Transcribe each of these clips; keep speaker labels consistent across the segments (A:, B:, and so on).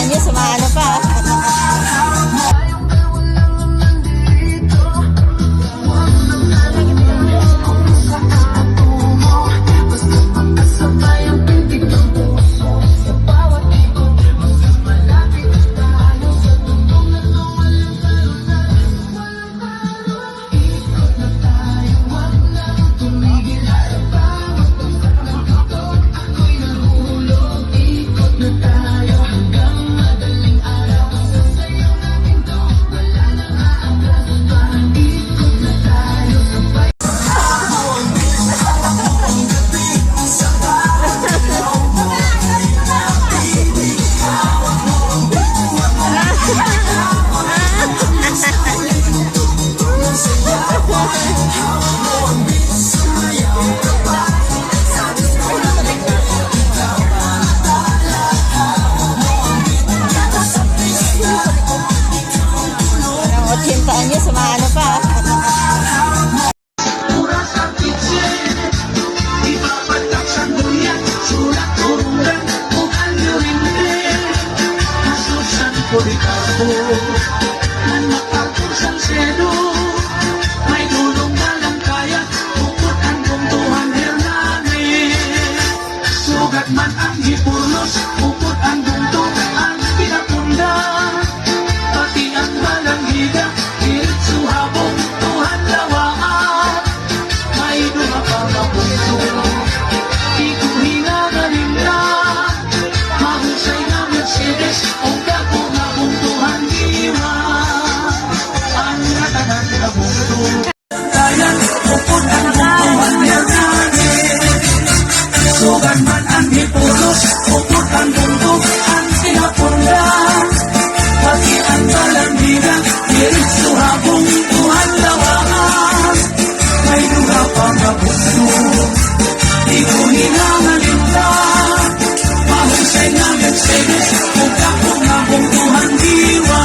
A: nyo, sumano pa. Sumano pa.
B: Man ang hipurlos, upot ang bungto, ang pinapunda, pati ang balanghiga, pilit suhabong, Tuhan lawaan, may dumapang ang bungto, di ko hinagaling na, mahusay na Mercedes, o kako na bungtuhan diwa, ang natanan na bungto, kaya upot ang bungtuhan niyagani, sugan man ang hipulos, upot ang bungto, ang pinapunda, pati ang balanghiga, pilit suhabong, Tuhan lawaan, may luha pang bungto, di ko hinangalinda, mahusay na Mercedes, kung kako na bungtuhan diwa,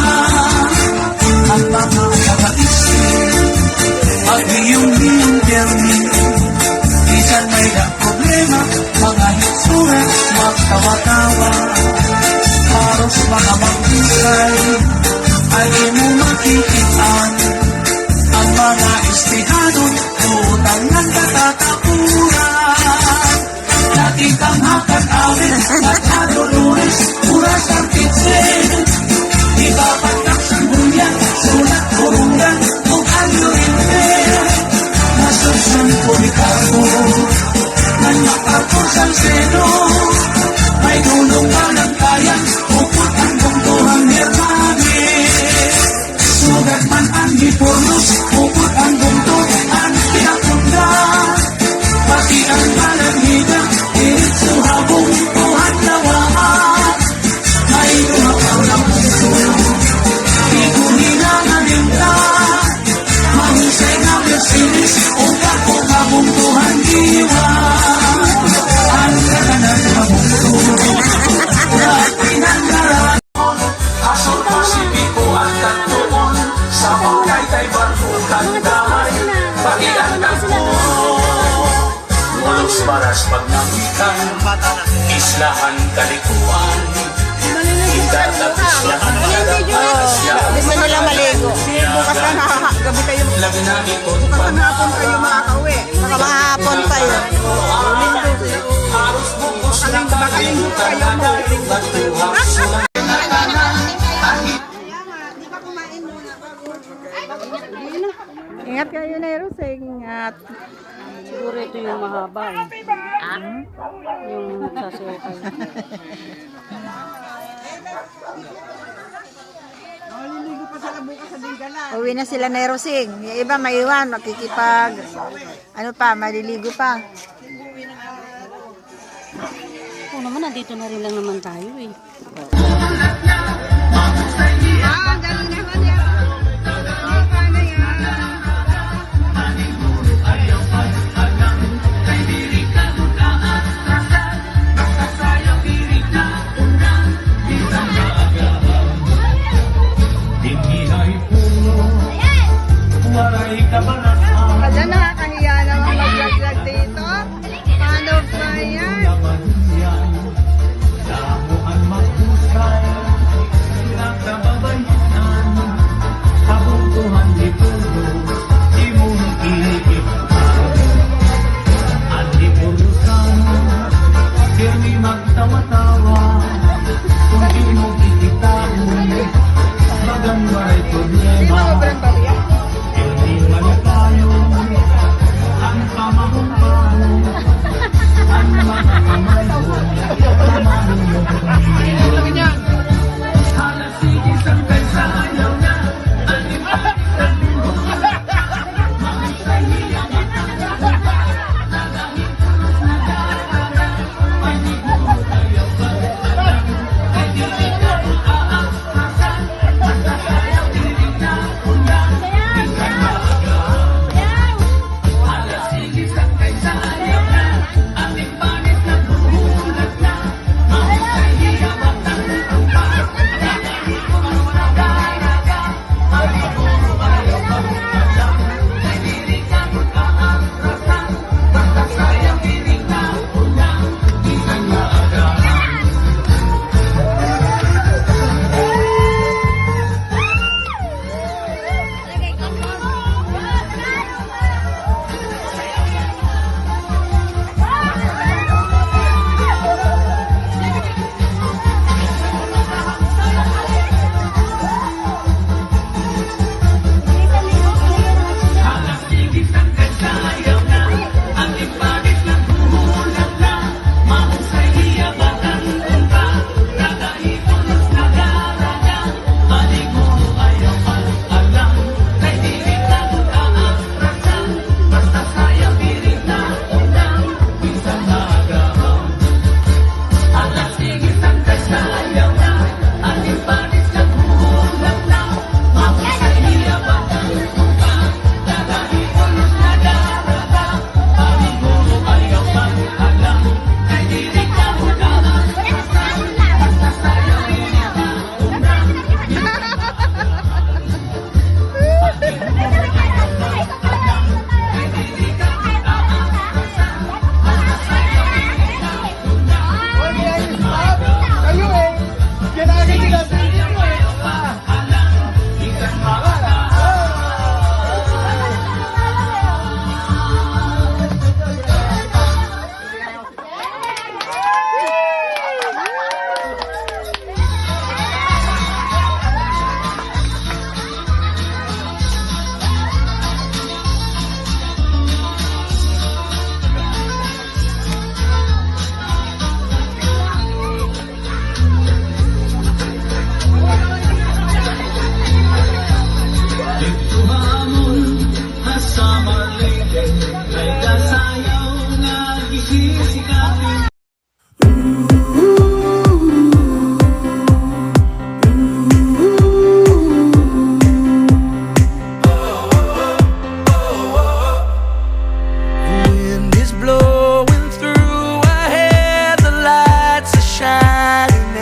B: ang mga kakaisip, pag-iyong-iyong biyerni, isan may na problema, mga hitsura, magtawa-tawa, haros mga magdisay, ay mo makikitaan, ang mga istihado, utang ng katatapuran, nakitang hakan awin, at adolores, puras ang kitsen, ibabatak sa buyan, sulat kurungan, kung ano hindi, nasusan ko Ricardo, nang makapos ang seno, may tulong ka ng kaya, upot ang bungtuhang nirmani. Sugat man ang hipurlos, upot ang bungto, ang pinapunda, pati ang balanghiga, pilit suhabong, Tuhan lawaan, may lumapang ng bungto, di ko hinangalinda, mahusay na Mercedes, o kako na bungtuhan diwa, ang kakanan na bungto, lahat pinanggaran, asol ko si Pico ang tatuon, sa pagkaytay barko kandahay, pati ang tagpo, mulos paras pagnamikan, islahan kalikuan, idatat islahan kalikuan,
A: Gusto nila maligo. Bukas na gabi kayo. Bukas na hapon kayo makakauwi. Baka mahapon pa yun. Bakaling kayo Ingat kayo na Roseng. Ingat.
C: Siguro ito yung mahaba eh. Yung nagsasayaw kayo.
A: Uwi na sila na Roseng. Yung iba maiwan, makikipag. Ano pa, maliligo pa.
C: Oo naman, nandito na rin lang naman tayo eh.
A: Wala, nakakahiya naman mag-vlog dito. Paano ba yan?
D: malalim